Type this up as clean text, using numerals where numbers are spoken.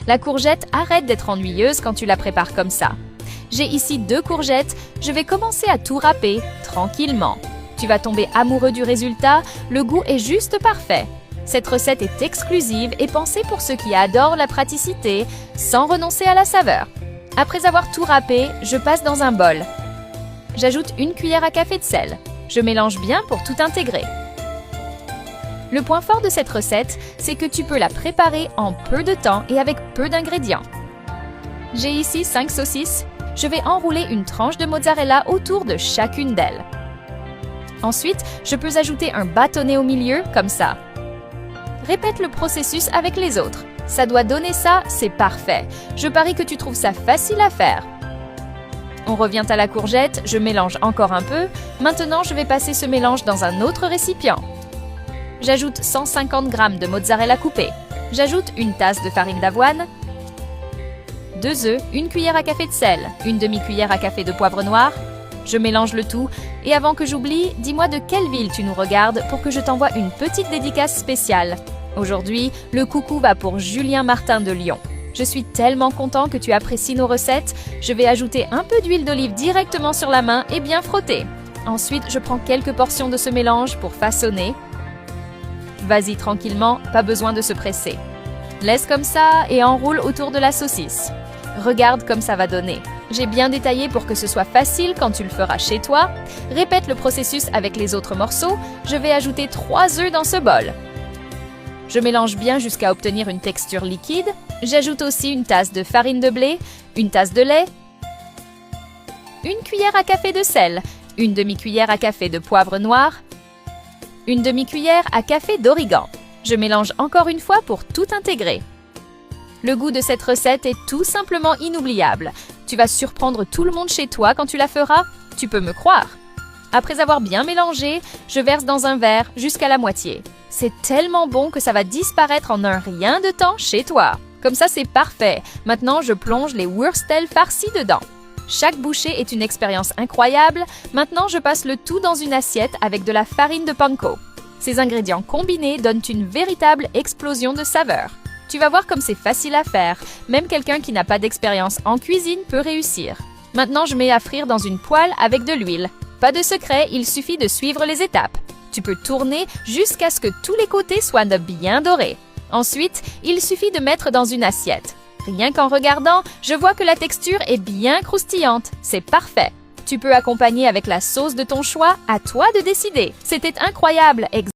La courgette arrête d'être ennuyeuse quand tu la prépares comme ça. J'ai ici 2 courgettes, je vais commencer à tout râper, tranquillement. Tu vas tomber amoureux du résultat, le goût est juste parfait. Cette recette est exclusive et pensée pour ceux qui adorent la praticité, sans renoncer à la saveur. Après avoir tout râpé, je passe dans un bol. J'ajoute 1 cuillère à café de sel. Je mélange bien pour tout intégrer. Le point fort de cette recette, c'est que tu peux la préparer en peu de temps et avec peu d'ingrédients. J'ai ici 5 saucisses. Je vais enrouler une tranche de mozzarella autour de chacune d'elles. Ensuite, je peux ajouter un bâtonnet au milieu, comme ça. Répète le processus avec les autres. Ça doit donner ça, c'est parfait. Je parie que tu trouves ça facile à faire. On revient à la courgette, je mélange encore un peu. Maintenant, je vais passer ce mélange dans un autre récipient. J'ajoute 150 g de mozzarella coupée. J'ajoute 1 tasse de farine d'avoine, 2 œufs, 1 cuillère à café de sel, 1 demi-cuillère à café de poivre noir. Je mélange le tout et avant que j'oublie, dis-moi de quelle ville tu nous regardes pour que je t'envoie une petite dédicace spéciale. Aujourd'hui, le coucou va pour Julien Martin de Lyon. Je suis tellement content que tu apprécies nos recettes. Je vais ajouter un peu d'huile d'olive directement sur la main et bien frotter. Ensuite, je prends quelques portions de ce mélange pour façonner. Vas-y tranquillement, pas besoin de se presser. Laisse comme ça et enroule autour de la saucisse. Regarde comme ça va donner. J'ai bien détaillé pour que ce soit facile quand tu le feras chez toi. Répète le processus avec les autres morceaux. Je vais ajouter 3 œufs dans ce bol. Je mélange bien jusqu'à obtenir une texture liquide. J'ajoute aussi 1 tasse de farine de blé, 1 tasse de lait, 1 cuillère à café de sel, 1 demi-cuillère à café de poivre noir, 1 demi-cuillère à café d'origan. Je mélange encore une fois pour tout intégrer. Le goût de cette recette est tout simplement inoubliable. Tu vas surprendre tout le monde chez toi quand tu la feras, tu peux me croire. Après avoir bien mélangé, je verse dans un verre jusqu'à la moitié. C'est tellement bon que ça va disparaître en un rien de temps chez toi. Comme ça, c'est parfait. Maintenant, je plonge les Würstel farcis dedans. Chaque bouchée est une expérience incroyable. Maintenant, je passe le tout dans une assiette avec de la farine de panko. Ces ingrédients combinés donnent une véritable explosion de saveurs. Tu vas voir comme c'est facile à faire. Même quelqu'un qui n'a pas d'expérience en cuisine peut réussir. Maintenant, je mets à frire dans une poêle avec de l'huile. Pas de secret, il suffit de suivre les étapes. Tu peux tourner jusqu'à ce que tous les côtés soient bien dorés. Ensuite, il suffit de mettre dans une assiette. Rien qu'en regardant, je vois que la texture est bien croustillante. C'est parfait. Tu peux accompagner avec la sauce de ton choix, à toi de décider. C'était incroyable.